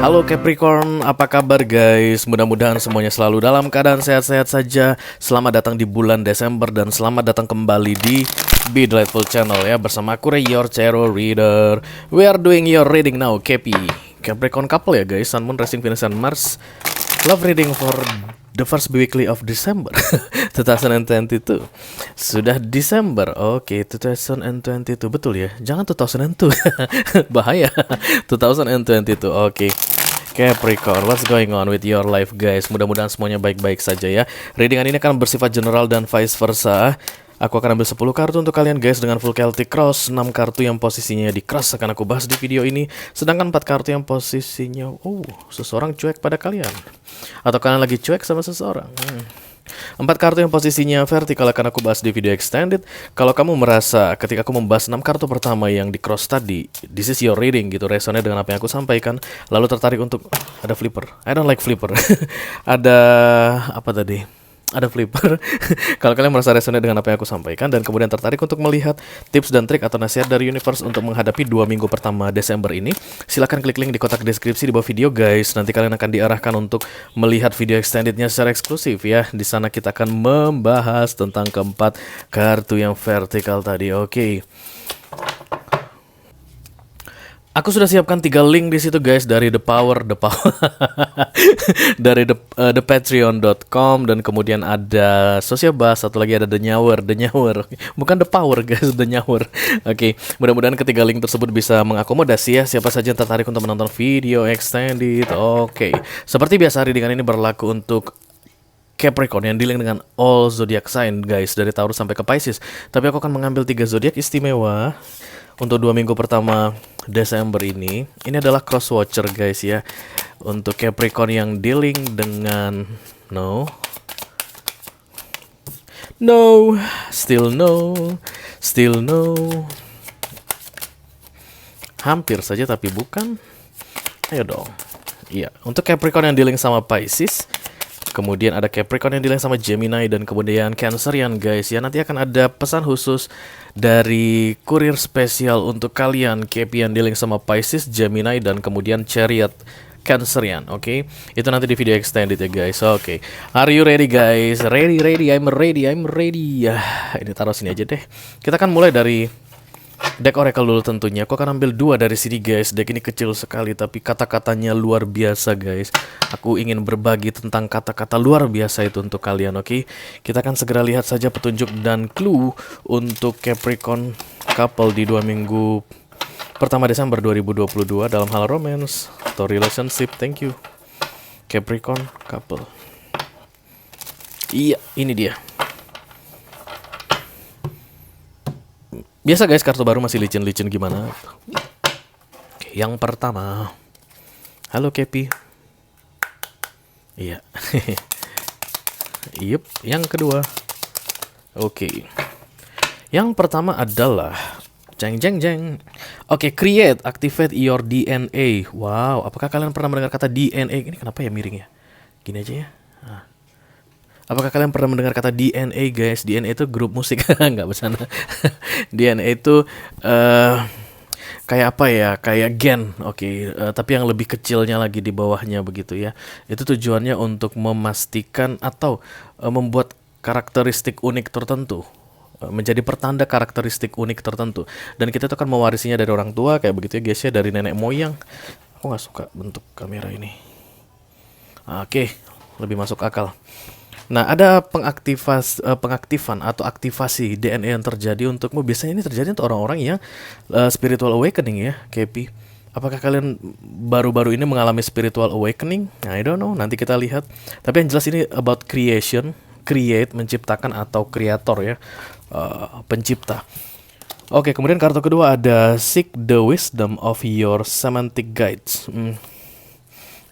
Halo Capricorn, apa kabar guys? Mudah-mudahan semuanya selalu dalam keadaan sehat-sehat saja. Selamat datang di bulan Desember dan selamat datang kembali di Be Delightful Channel ya. Bersama aku Ray, your tarot reader. We are doing your reading now, Capi. Capricorn couple ya guys, Sun, Moon, Rising, Venus, and Mars. Love reading for the first weekly of December 2022. Sudah Desember, oke, 2022, betul ya? Jangan 2002, bahaya. 2022, oke. Capricorn, what's going on with your life guys? Mudah-mudahan semuanya baik-baik saja ya. Readingan ini akan bersifat general dan vice versa. Aku akan ambil 10 kartu untuk kalian guys dengan full Celtic Cross. 6 kartu yang posisinya di cross akan aku bahas di video ini. Sedangkan 4 kartu yang posisinya seseorang cuek pada kalian. Atau kalian lagi cuek sama seseorang. 4 kartu yang posisinya vertikal akan aku bahas di video extended. Kalau kamu merasa ketika aku membahas 6 kartu pertama yang di cross tadi, this is your reading gitu, resonnya dengan apa yang aku sampaikan, lalu tertarik untuk ada flipper. I don't like flipper. Ada apa tadi? Ada flipper. Kalau kalian merasa resonate dengan apa yang aku sampaikan dan kemudian tertarik untuk melihat tips dan trik atau nasihat dari universe untuk menghadapi 2 minggu pertama Desember ini, silakan klik link di kotak deskripsi di bawah video guys. Nanti kalian akan diarahkan untuk melihat video extendednya secara eksklusif ya. Di sana kita akan membahas tentang keempat kartu yang vertikal tadi. Oke. Aku sudah siapkan 3 link di situ guys, dari the power dari the patreon.com, dan kemudian ada Sosiabas, satu lagi ada the nyawer, bukan the power guys, the nyawer. Oke, mudah-mudahan ketiga link tersebut bisa mengakomodasi ya siapa saja yang tertarik untuk menonton video extended. Oke, seperti biasa readingan ini berlaku untuk Capricorn yang dealing dengan all zodiac sign guys, dari Taurus sampai ke Pisces. Tapi aku akan mengambil 3 zodiak istimewa untuk 2 minggu pertama Desember ini. Ini adalah cross watcher guys ya. Untuk Capricorn yang dealing dengan no, still no, hampir saja tapi bukan. Ayo dong. Iya, untuk Capricorn yang dealing sama Pisces. Kemudian ada Capricorn yang dealing sama Gemini dan kemudian Cancerian guys ya. Nanti akan ada pesan khusus dari kurir spesial untuk kalian Capi yang dealing sama Pisces, Gemini dan kemudian Chariot Cancerian. Oke. Itu nanti di video extended ya guys. Oke. Are you ready guys? Ready, I'm ready. Ya, ini taruh sini aja deh. Kita akan mulai dari deck Oracle dulu tentunya. Aku akan ambil 2 dari sini guys. Deck ini kecil sekali tapi kata-katanya luar biasa guys. Aku ingin berbagi tentang kata-kata luar biasa itu untuk kalian, oke? Kita akan segera lihat saja petunjuk dan clue untuk Capricorn couple di 2 minggu pertama Desember 2022 dalam hal romance atau relationship. Thank you Capricorn couple. Iya, ini dia. Biasa guys, kartu baru masih licin-licin gimana. Oke, yang pertama, halo Capi. Iya. Yup, yang kedua. Oke. Yang pertama adalah jeng. Oke, create, activate your DNA. Wow, apakah kalian pernah mendengar kata DNA? Ini kenapa ya miring ya? Gini aja ya. Apakah kalian pernah mendengar kata DNA guys? DNA itu grup musik. Nggak bercanda. DNA itu kayak apa ya? Kayak gen. Oke. Tapi yang lebih kecilnya lagi di bawahnya begitu ya. Itu tujuannya untuk memastikan atau membuat karakteristik unik tertentu, menjadi pertanda karakteristik unik tertentu. Dan kita itu akan mewarisinya dari orang tua kayak begitu ya guys ya, dari nenek moyang. Aku nggak suka bentuk kamera ini. Oke, lebih masuk akal. Nah, ada pengaktifan atau aktivasi DNA yang terjadi untukmu. Biasanya ini terjadi untuk orang-orang yang spiritual awakening ya, Kepi. Apakah kalian baru-baru ini mengalami spiritual awakening? I don't know, nanti kita lihat. Tapi yang jelas ini about creation, create, menciptakan atau kreator ya, pencipta. Oke, kemudian kartu kedua ada Seek the Wisdom of Your Semantic Guides.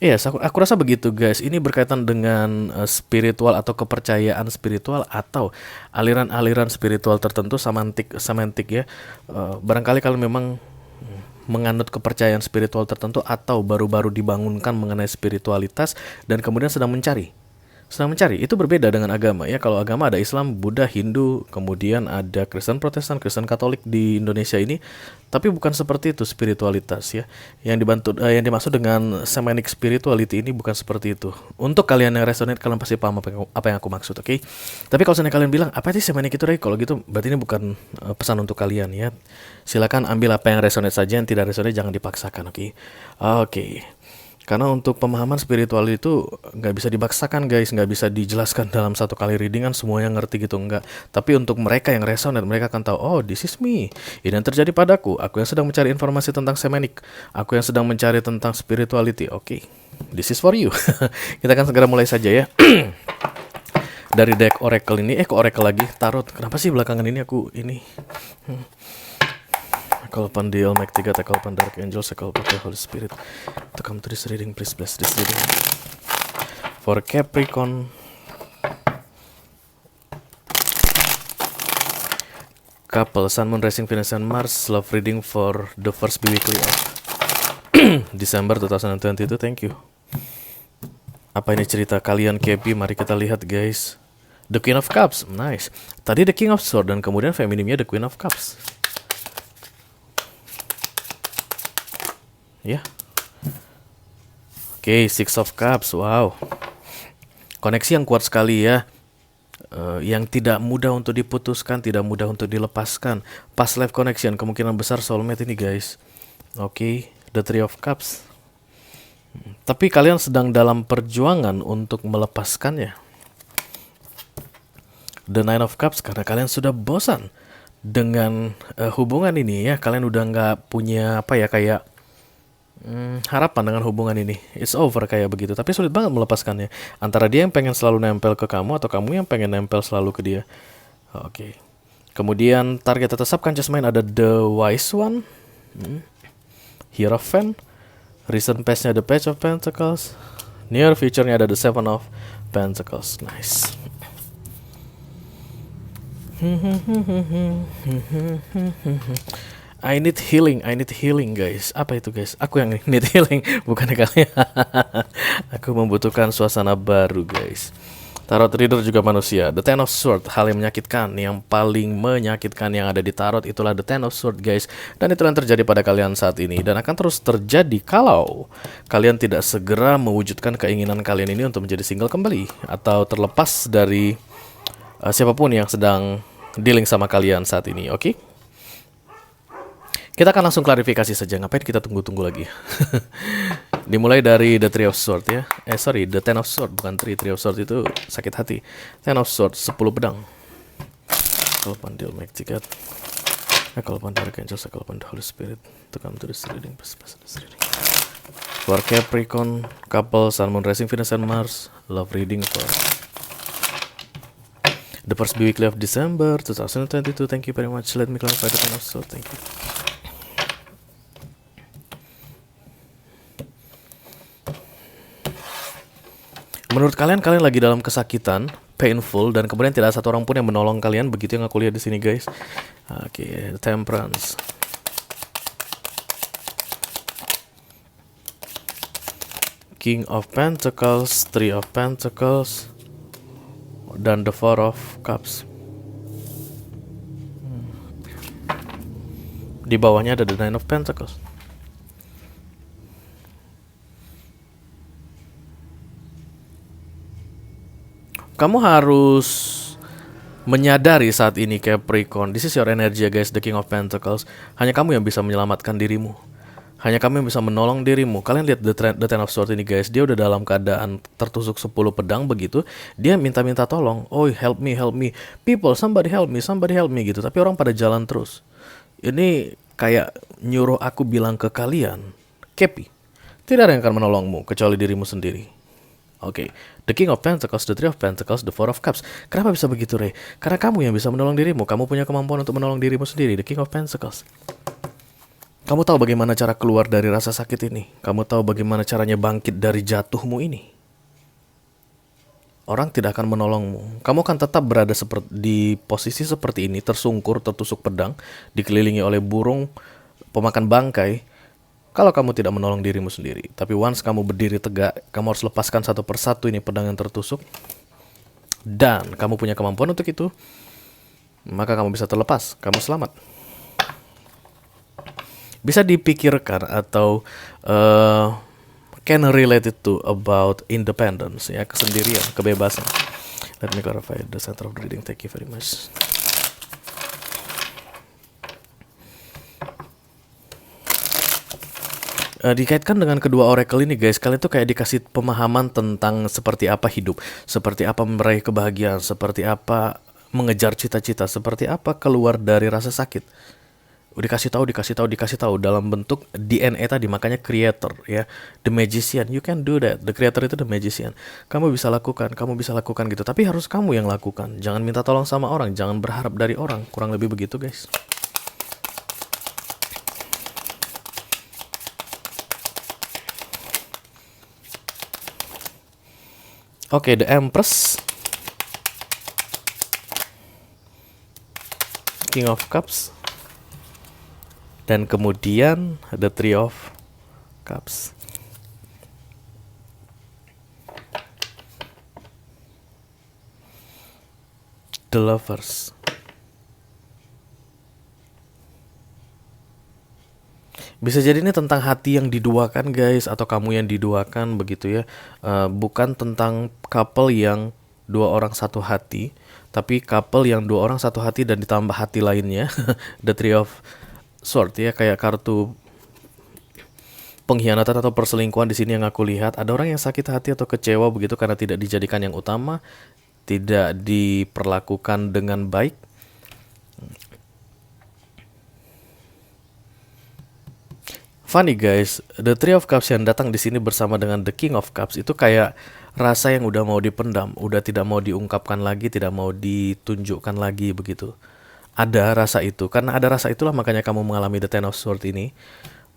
Yes, aku rasa begitu guys. Ini berkaitan dengan spiritual atau kepercayaan spiritual atau aliran-aliran spiritual tertentu, semantik ya. Barangkali kalau memang menganut kepercayaan spiritual tertentu atau baru-baru dibangunkan mengenai spiritualitas dan kemudian sedang mencari sedang mencari. Itu berbeda dengan agama ya. Kalau agama ada Islam, Buddha, Hindu, kemudian ada Kristen Protestan, Kristen Katolik di Indonesia ini. Tapi bukan seperti itu spiritualitas ya. Yang dimaksud dengan Shamanic spirituality ini bukan seperti itu. Untuk kalian yang resonate, kalian pasti paham apa yang aku maksud, oke? Tapi kalau seandainya kalian bilang apa sih Shamanic itu, Ray? Kalau gitu berarti ini bukan pesan untuk kalian ya. Silakan ambil apa yang resonate saja, yang tidak resonate jangan dipaksakan, oke? Oke. Karena untuk pemahaman spiritual itu nggak bisa dipaksakan guys, nggak bisa dijelaskan dalam satu kali reading kan semuanya ngerti gitu, enggak. Tapi untuk mereka yang resonate, mereka akan tahu, oh this is me, ini yang terjadi padaku, aku yang sedang mencari informasi tentang Shamanic, aku yang sedang mencari tentang spirituality, oke, this is for you. Kita akan segera mulai saja ya. Dari deck Oracle ini, kok Oracle lagi, Tarot, kenapa sih belakangan ini aku ini... Call upon the Almighty God, I call upon Dark Angels, I call upon the Holy Spirit to come to this reading. Please bless this reading. For Capricorn, couple, Sun, Moon, Rising, Venus, and Mars. Love reading for the first weekly of December 2022. Thank you. Apa ini cerita kalian, Kepi? Mari kita lihat guys. The Queen of Cups, nice. Tadi The King of Swords dan kemudian feminimnya The Queen of Cups. Ya. Oke, Six of Cups. Wow. Koneksi yang kuat sekali ya. Yang tidak mudah untuk diputuskan, tidak mudah untuk dilepaskan. Past life connection, kemungkinan besar soulmate ini guys. Oke, The Three of Cups. Tapi kalian sedang dalam perjuangan untuk melepaskannya. The Nine of Cups, karena kalian sudah bosan dengan hubungan ini ya. Kalian udah nggak punya apa ya, kayak harapan dengan hubungan ini. It's over kayak begitu. Tapi sulit banget melepaskannya. Antara dia yang pengen selalu nempel ke kamu atau kamu yang pengen nempel selalu ke dia. Oke. Kemudian target atau subconscious mind ada The Wise One, Hierophant, recent past-nya The Page of Pentacles, near future-nya ada The Seven of Pentacles. Nice. I need healing guys. Apa itu guys? Aku yang need healing, bukan kalian. Aku membutuhkan suasana baru guys. Tarot reader juga manusia. The Ten of Swords, hal yang menyakitkan, yang paling menyakitkan yang ada di tarot itulah The Ten of Swords guys. Dan itu yang terjadi pada kalian saat ini dan akan terus terjadi kalau kalian tidak segera mewujudkan keinginan kalian ini untuk menjadi single kembali atau terlepas dari siapapun yang sedang dealing sama kalian saat ini, oke? Kita akan langsung klarifikasi saja, ngapain kita tunggu-tunggu lagi. Dimulai dari The Three of Swords ya. The Ten of Swords, bukan Three of Swords itu sakit hati. Ten of Swords, 10 pedang. Call upon the Almighty God, I call upon Dark Angels, I call upon the Holy Spirit to come to this reading. For Capricorn, couple, Sun, Moon, Rising, Venus, and Mars. Love reading for the first weekly of December 2022. Thank you very much. Let me clarify the Ten of Swords. Thank you. Menurut kalian lagi dalam kesakitan, painful, dan kemudian tidak ada satu orang pun yang menolong kalian. Begitu yang aku lihat di sini, guys. Oke, Temperance. King of Pentacles, Three of Pentacles, dan The Four of Cups. Di bawahnya ada The Nine of Pentacles. Kamu harus menyadari saat ini Capricorn, this is your energy guys, The King of Pentacles. Hanya kamu yang bisa menyelamatkan dirimu. Hanya kamu yang bisa menolong dirimu. Kalian lihat The Ten of Swords ini guys, dia udah dalam keadaan tertusuk 10 pedang begitu. Dia minta-minta tolong. Oh, help me. People, somebody help me gitu. Tapi orang pada jalan terus. Ini kayak nyuruh aku bilang ke kalian, Kepi, tidak ada yang akan menolongmu kecuali dirimu sendiri. Oke, The King of Pentacles, The Three of Pentacles, The Four of Cups. Kenapa bisa begitu, Ray? Karena kamu yang bisa menolong dirimu. Kamu punya kemampuan untuk menolong dirimu sendiri. The King of Pentacles. Kamu tahu bagaimana cara keluar dari rasa sakit ini. Kamu tahu bagaimana caranya bangkit dari jatuhmu ini. Orang tidak akan menolongmu. Kamu akan tetap berada di posisi seperti ini, tersungkur, tertusuk pedang, dikelilingi oleh burung pemakan bangkai. Kalau kamu tidak menolong dirimu sendiri. Tapi once kamu berdiri tegak, kamu harus lepaskan satu persatu ini pedang yang tertusuk. dan kamu punya kemampuan untuk itu, maka kamu bisa terlepas, kamu selamat. Bisa dipikirkan atau can relate it to about independence, ya, kesendirian, kebebasan. Let me clarify the center of the reading. Thank you very much. Dikaitkan dengan kedua oracle ini guys, kalian tuh kayak dikasih pemahaman tentang seperti apa hidup, seperti apa meraih kebahagiaan, seperti apa mengejar cita-cita, seperti apa keluar dari rasa sakit. Dikasih tahu dalam bentuk DNA tadi, makanya creator, ya, the magician, you can do that. The creator itu the magician. Kamu bisa lakukan gitu, tapi harus kamu yang lakukan. Jangan minta tolong sama orang, jangan berharap dari orang, kurang lebih begitu guys. Oke, the Empress, King of Cups, dan kemudian the Three of Cups. The Lovers. Bisa jadi ini tentang hati yang diduakan guys, atau kamu yang diduakan begitu ya. Bukan tentang couple yang dua orang satu hati, tapi couple yang dua orang satu hati dan ditambah hati lainnya. The Three of Swords, ya, kayak kartu pengkhianatan atau perselingkuhan di sini yang aku lihat. Ada orang yang sakit hati atau kecewa begitu karena tidak dijadikan yang utama, tidak diperlakukan dengan baik. Funny guys, the Three of Cups yang datang di sini bersama dengan the King of Cups itu kayak rasa yang udah mau dipendam, udah tidak mau diungkapkan lagi, tidak mau ditunjukkan lagi begitu. Ada rasa itu, karena ada rasa itulah makanya kamu mengalami the Ten of Swords ini,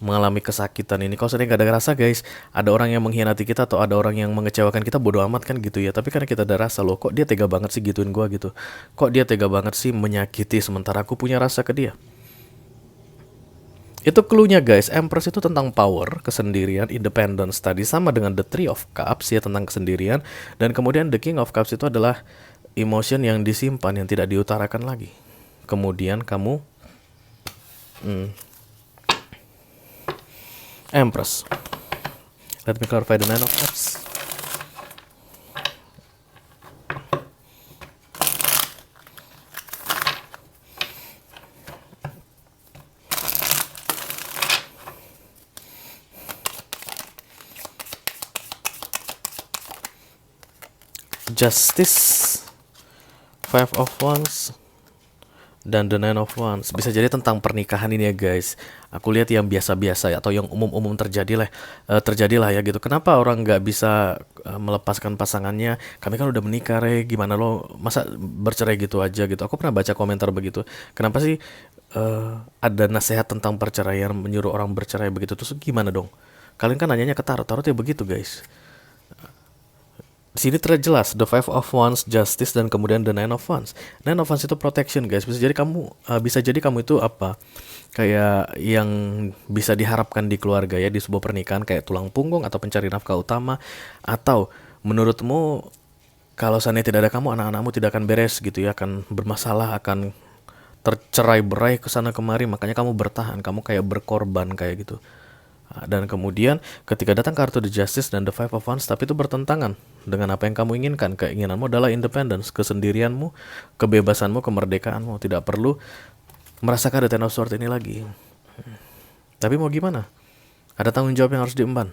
mengalami kesakitan ini. Kalau sedang gak ada rasa guys, ada orang yang mengkhianati kita atau ada orang yang mengecewakan kita, bodo amat kan gitu ya. Tapi karena kita ada rasa, loh kok dia tega banget sih gituin gua gitu, kok dia tega banget sih menyakiti sementara aku punya rasa ke dia. Itu clue-nya guys. Empress itu tentang power, kesendirian, independence tadi, sama dengan the Three of Cups ya, tentang kesendirian. Dan kemudian the King of Cups itu adalah emotion yang disimpan, yang tidak diutarakan lagi. Kemudian kamu Empress. Let me clarify the Nine of Cups. Justice, Five of Wands, dan the Nine of Wands. Bisa jadi tentang pernikahan ini ya guys. Aku lihat yang biasa-biasa atau yang umum-umum terjadilah ya gitu. Kenapa orang nggak bisa melepaskan pasangannya? Kami kan udah menikah, gimana lo masa bercerai gitu aja gitu. Aku pernah baca komentar begitu. Kenapa sih ada nasihat tentang perceraian menyuruh orang bercerai begitu? Terus gimana dong? Kalian kan nanyanya ke tarot ya begitu guys. Di sini terlihat jelas the Five of Wands, Justice, dan kemudian the Nine of Wands. Nine of Wands itu protection guys. Bisa jadi kamu itu apa, kayak yang bisa diharapkan di keluarga ya, di sebuah pernikahan, kayak tulang punggung atau pencari nafkah utama. Atau menurutmu kalau seandainya tidak ada kamu, anak-anakmu tidak akan beres gitu ya, akan bermasalah, akan tercerai berai kesana kemari. Makanya kamu bertahan, kamu kayak berkorban kayak gitu. Dan kemudian ketika datang kartu The Justice dan The Five of Wands, tapi itu bertentangan dengan apa yang kamu inginkan. Keinginanmu adalah independence, kesendirianmu, kebebasanmu, kemerdekaanmu. Tidak perlu merasakan The Ten of Swords ini lagi. Tapi mau gimana? Ada tanggung jawab yang harus diemban.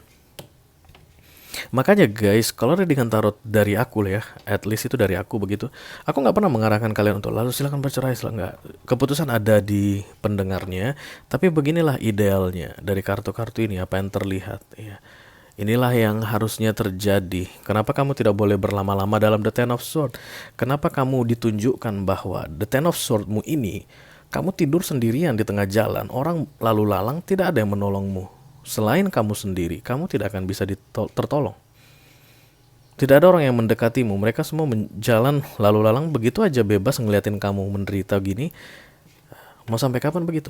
Makanya guys, kalau readingan tarot dari aku ya, at least itu dari aku begitu, aku nggak pernah mengarahkan kalian untuk lalu silakan bercerai, nggak. Keputusan ada di pendengarnya, tapi beginilah idealnya dari kartu-kartu ini, apa yang terlihat ya. Inilah yang harusnya terjadi. Kenapa kamu tidak boleh berlama-lama dalam The Ten of Swords? Kenapa kamu ditunjukkan bahwa The Ten of Swords-mu ini, kamu tidur sendirian di tengah jalan, orang lalu lalang, tidak ada yang menolongmu. Selain kamu sendiri, kamu tidak akan bisa tertolong. Tidak ada orang yang mendekatimu. Mereka semua jalan lalu lalang begitu aja bebas ngeliatin kamu menderita gini. Mau sampai kapan begitu?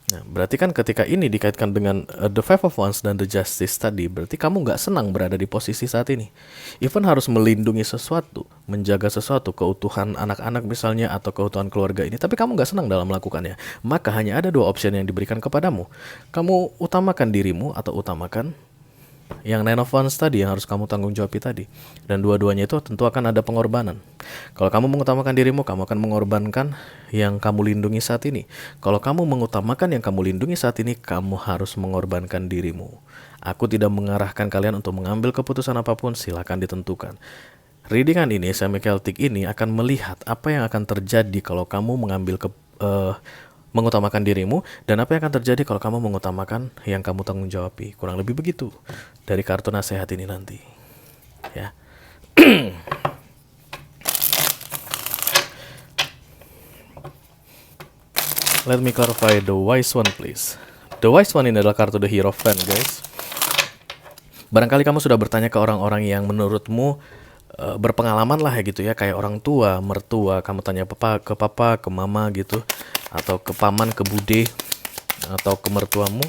Nah, berarti kan ketika ini dikaitkan dengan the Five of Wands dan the Justice tadi, berarti kamu nggak senang berada di posisi saat ini. Even harus melindungi sesuatu, menjaga sesuatu, keutuhan anak-anak misalnya, atau keutuhan keluarga ini, tapi kamu nggak senang dalam melakukannya. Maka hanya ada dua opsi yang diberikan kepadamu. Kamu utamakan dirimu atau utamakan yang Nine of Wands tadi yang harus kamu tanggung jawabi tadi. Dan dua-duanya itu tentu akan ada pengorbanan. Kalau kamu mengutamakan dirimu, kamu akan mengorbankan yang kamu lindungi saat ini. Kalau kamu mengutamakan yang kamu lindungi saat ini, kamu harus mengorbankan dirimu. Aku tidak mengarahkan kalian untuk mengambil keputusan apapun, silakan ditentukan. Readingan ini, semi-Celtic ini akan melihat apa yang akan terjadi kalau kamu mengutamakan dirimu, dan apa yang akan terjadi kalau kamu mengutamakan yang kamu tanggung jawabi. Kurang lebih begitu dari kartu nasihat ini nanti, ya. Let me clarify the wise one, please. The wise one ini adalah kartu the Hierophant, guys. Barangkali kamu sudah bertanya ke orang-orang yang menurutmu berpengalaman lah ya gitu ya, kayak orang tua, mertua, kamu tanya ke papa, ke mama gitu, atau ke paman, ke bude, atau ke mertuamu,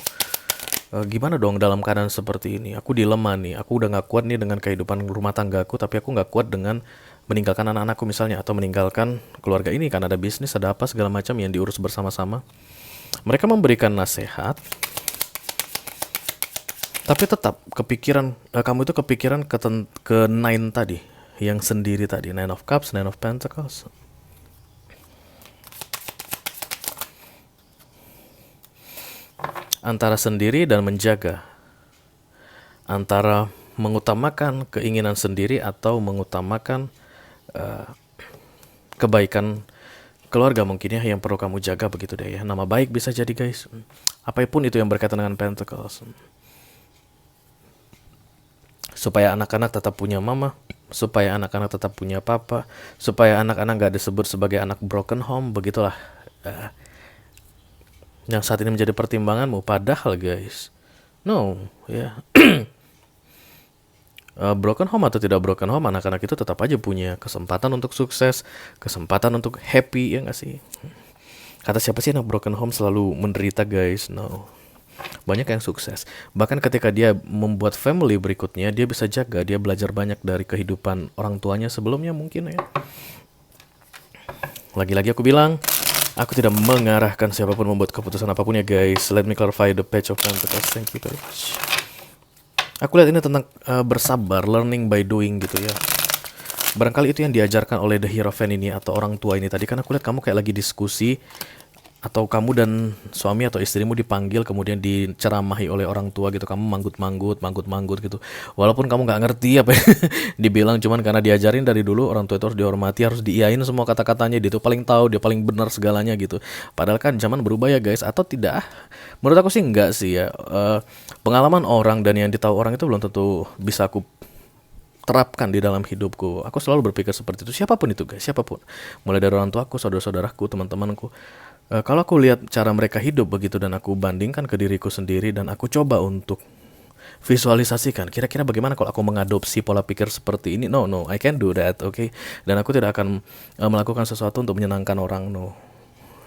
gimana dong dalam keadaan seperti ini? Aku dilema nih, aku udah gak kuat nih dengan kehidupan rumah tanggaku, tapi aku gak kuat dengan meninggalkan anak-anakku misalnya, atau meninggalkan keluarga ini kan ada bisnis, ada apa segala macam yang diurus bersama-sama. Mereka memberikan nasihat, tapi tetap kepikiran, kamu itu kepikiran ke Nine tadi, yang sendiri tadi, Nine of Cups, Nine of Pentacles. Antara sendiri dan menjaga, antara mengutamakan keinginan sendiri atau mengutamakan kebaikan keluarga mungkin ya, yang perlu kamu jaga begitu deh ya. Nama baik bisa jadi, guys, apapun itu yang berkaitan dengan Pentacles. Supaya anak-anak tetap punya mama, supaya anak-anak tetap punya papa, supaya anak-anak gak disebut sebagai anak broken home, begitulah yang saat ini menjadi pertimbanganmu. Padahal guys, no ya, broken home atau tidak broken home, anak-anak itu tetap aja punya kesempatan untuk sukses, kesempatan untuk happy, ya gak sih? Kata siapa sih anak broken home selalu menderita, guys? No, banyak yang sukses. Bahkan ketika dia membuat family berikutnya, dia bisa jaga, dia belajar banyak dari kehidupan orang tuanya sebelumnya mungkin ya. Lagi-lagi aku bilang, aku tidak mengarahkan siapapun membuat keputusan apapun ya, guys. Let me clarify the Page of Pentacles. Thank you very much. Aku lihat ini tentang bersabar, learning by doing gitu ya. Barangkali itu yang diajarkan oleh the Hierophant ini atau orang tua ini tadi. Kan aku lihat kamu kayak lagi diskusi, atau kamu dan suami atau istrimu dipanggil kemudian diceramahi oleh orang tua gitu, kamu manggut-manggut gitu, walaupun kamu nggak ngerti apa yang dibilang, cuman karena diajarin dari dulu orang tua itu harus dihormati, harus diiyain semua kata-katanya, dia itu paling tahu, dia paling benar segalanya gitu. Padahal kan zaman berubah ya, guys, atau tidak? Menurut aku sih enggak sih ya. Pengalaman orang dan yang ditahu orang itu belum tentu bisa aku terapkan di dalam hidupku. Aku selalu berpikir seperti itu, siapapun itu, guys, siapapun, mulai dari orang tuaku, saudara-saudaraku, teman-temanku. Kalau aku lihat cara mereka hidup begitu dan aku bandingkan ke diriku sendiri dan aku coba untuk visualisasikan kira-kira bagaimana kalau aku mengadopsi pola pikir seperti ini. No, I can do that, okay? Dan aku tidak akan melakukan sesuatu untuk menyenangkan orang, no.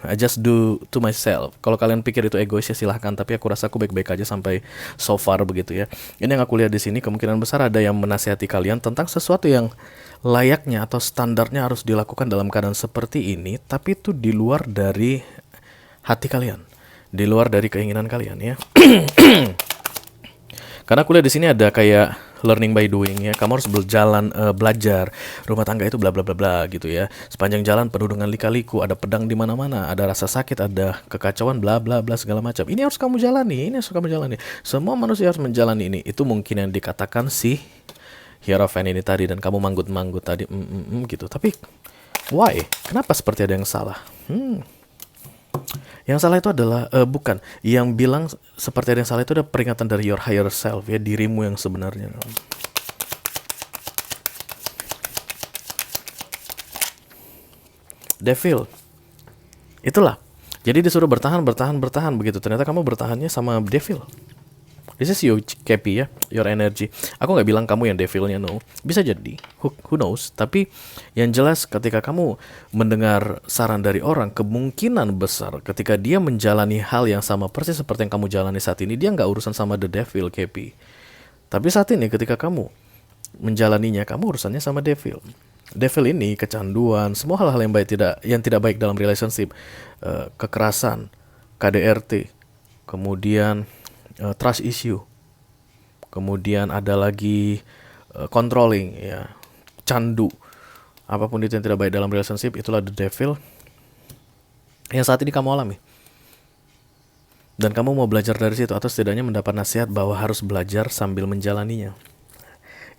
I just do to myself. Kalau kalian pikir itu egois ya silahkan, tapi aku rasa aku baik-baik aja sampai so far begitu ya. Ini yang aku lihat di sini, kemungkinan besar ada yang menasihati kalian tentang sesuatu yang layaknya atau standarnya harus dilakukan dalam keadaan seperti ini, tapi itu di luar dari hati kalian, di luar dari keinginan kalian ya. Karena aku lihat di sini ada kayak learning by doing ya. Kamu harus belajar rumah tangga itu bla bla bla bla gitu ya. Sepanjang jalan penuh dengan lika-liku, ada pedang di mana-mana, ada rasa sakit, ada kekacauan, bla bla bla segala macam. Ini harus kamu jalani, ini harus kamu jalani. Semua manusia harus menjalani ini. Itu mungkin yang dikatakan si Hierophant ini tadi, dan kamu manggut-manggut tadi gitu. Tapi why? Kenapa seperti ada yang salah? Yang salah itu adalah bukan. Yang bilang seperti ada yang salah itu ada peringatan dari your higher self ya, dirimu yang sebenarnya. Devil. Itulah. Jadi disuruh bertahan begitu. Ternyata kamu bertahannya sama devil. This is you, Kepi ya, your energy. Aku nggak bilang kamu yang devilnya, no. Bisa jadi, who knows. Tapi yang jelas ketika kamu mendengar saran dari orang, kemungkinan besar ketika dia menjalani hal yang sama persis seperti yang kamu jalani saat ini, dia nggak urusan sama the devil, Kepi. Tapi saat ini ketika kamu menjalaninya, kamu urusannya sama devil. Devil ini kecanduan, semua hal-hal yang tidak baik dalam relationship, kekerasan, KDRT, kemudian trust issue, kemudian ada lagi controlling, ya, candu, apapun itu yang tidak baik dalam relationship, itulah the devil yang saat ini kamu alami. Dan kamu mau belajar dari situ atau setidaknya mendapat nasihat bahwa harus belajar sambil menjalaninya.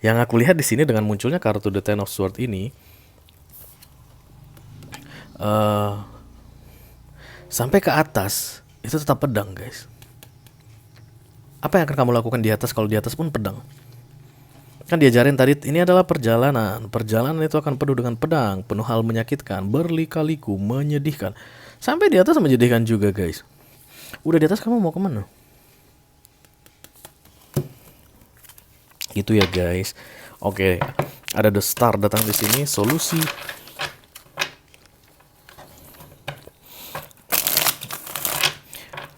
Yang aku lihat di sini dengan munculnya kartu The Ten of Swords ini, sampai ke atas itu tetap pedang, guys. Apa yang akan kamu lakukan di atas kalau di atas pun pedang? Kan diajarin tadi, ini adalah perjalanan. Perjalanan itu akan penuh dengan pedang, penuh hal menyakitkan, berlika-liku, menyedihkan. Sampai di atas menyedihkan juga, guys. Udah di atas kamu mau kemana? Itu ya, guys. Oke, ada The Star datang di sini, solusi.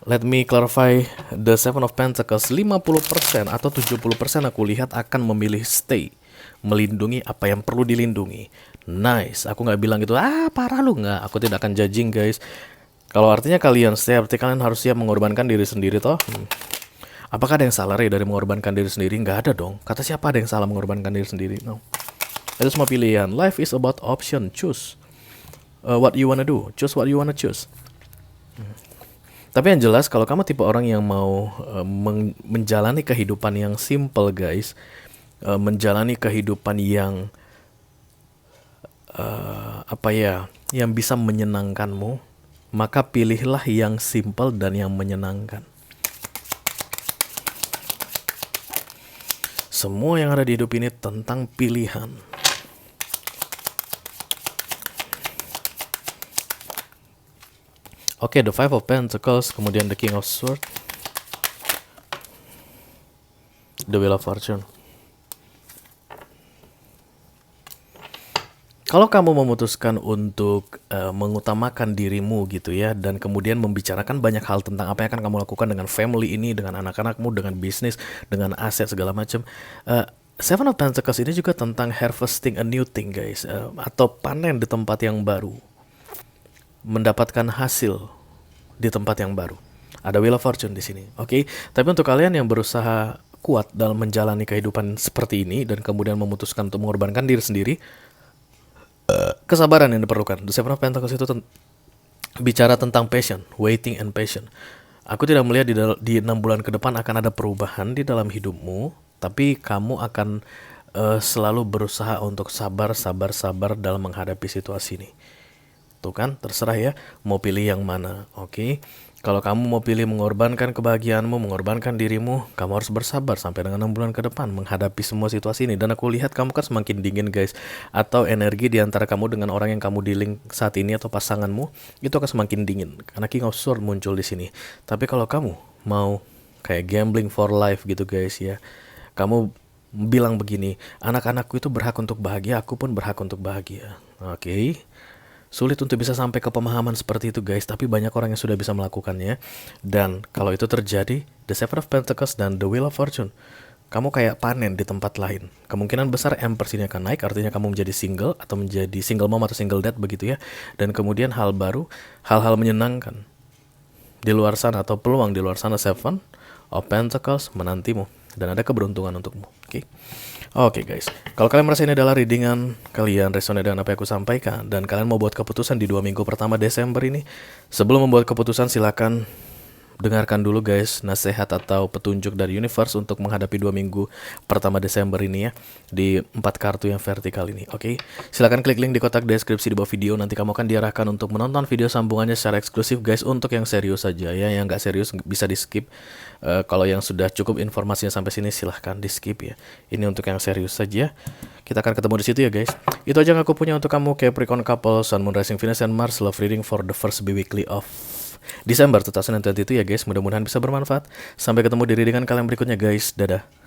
Let me clarify, the Seven of Pentacles 50% atau 70% aku lihat akan memilih stay, melindungi apa yang perlu dilindungi. Nice, aku nggak bilang gitu, parah lu, nggak. Aku tidak akan judging, guys. Kalau artinya kalian stay, berarti kalian harus siap mengorbankan diri sendiri toh. Apakah ada yang salah dari mengorbankan diri sendiri? Nggak ada dong. Kata siapa ada yang salah mengorbankan diri sendiri? No. Itu semua pilihan. Life is about option. Choose what you wanna do. Choose what you wanna choose. Tapi yang jelas kalau kamu tipe orang yang mau menjalani kehidupan yang simple, guys, menjalani kehidupan yang yang bisa menyenangkanmu, maka pilihlah yang simple dan yang menyenangkan. Semua yang ada di hidup ini tentang pilihan. Oke, the Five of Pentacles, kemudian the King of Swords, the Wheel of Fortune. Kalau kamu memutuskan untuk mengutamakan dirimu gitu ya, dan kemudian membicarakan banyak hal tentang apa yang akan kamu lakukan dengan family ini, dengan anak-anakmu, dengan bisnis, dengan aset segala macam. Seven of Pentacles ini juga tentang harvesting a new thing, guys, atau panen di tempat yang baru, mendapatkan hasil di tempat yang baru. Ada Wheel of Fortune di sini, oke? Tapi untuk kalian yang berusaha kuat dalam menjalani kehidupan seperti ini dan kemudian memutuskan untuk mengorbankan diri sendiri, kesabaran yang diperlukan. The Seven of Pentacles itu bicara tentang passion, waiting and passion. Aku tidak melihat di 6 bulan ke depan akan ada perubahan di dalam hidupmu, tapi kamu akan selalu berusaha untuk sabar dalam menghadapi situasi ini. Tuh kan, terserah ya, mau pilih yang mana, oke? Kalau kamu mau pilih mengorbankan kebahagiaanmu, mengorbankan dirimu, kamu harus bersabar sampai dengan 6 bulan ke depan menghadapi semua situasi ini. Dan aku lihat kamu kan semakin dingin, guys. Atau energi di antara kamu dengan orang yang kamu dealing saat ini atau pasanganmu, itu akan semakin dingin. Karena King of Swords muncul di sini. Tapi kalau kamu mau kayak gambling for life gitu, guys ya, kamu bilang begini, anak-anakku itu berhak untuk bahagia, aku pun berhak untuk bahagia. Oke. Sulit untuk bisa sampai ke pemahaman seperti itu, guys, tapi banyak orang yang sudah bisa melakukannya. Dan kalau itu terjadi, the Seven of Pentacles dan the Wheel of Fortune, kamu kayak panen di tempat lain. Kemungkinan besar Empress ini akan naik, artinya kamu menjadi single atau menjadi single mom atau single dad begitu ya. Dan kemudian hal baru, hal-hal menyenangkan di luar sana atau peluang di luar sana, Seven of Pentacles menantimu dan ada keberuntungan untukmu. Oke, guys, kalau kalian merasa ini adalah readingan kalian, resonate dengan apa yang aku sampaikan, dan kalian mau buat keputusan di 2 minggu pertama Desember ini, sebelum membuat keputusan silakan dengarkan dulu, guys, nasihat atau petunjuk dari universe untuk menghadapi 2 minggu pertama Desember ini ya, di 4 kartu yang vertikal ini. Oke, silakan klik link di kotak deskripsi di bawah video, nanti kamu akan diarahkan untuk menonton video sambungannya secara eksklusif, guys. Untuk yang serius saja ya, yang nggak serius bisa di skip. Kalau yang sudah cukup informasinya sampai sini silahkan di skip ya. Ini untuk yang serius saja. Kita akan ketemu di situ ya, guys. Itu aja yang aku punya untuk kamu, Capricorn couple, Sun, Moon, Rising, Venus, and Mars love reading for the first weekly of Desember 2022 ya guys. Mudah-mudahan bisa bermanfaat. Sampai ketemu di readingan kalian berikutnya guys. Dadah.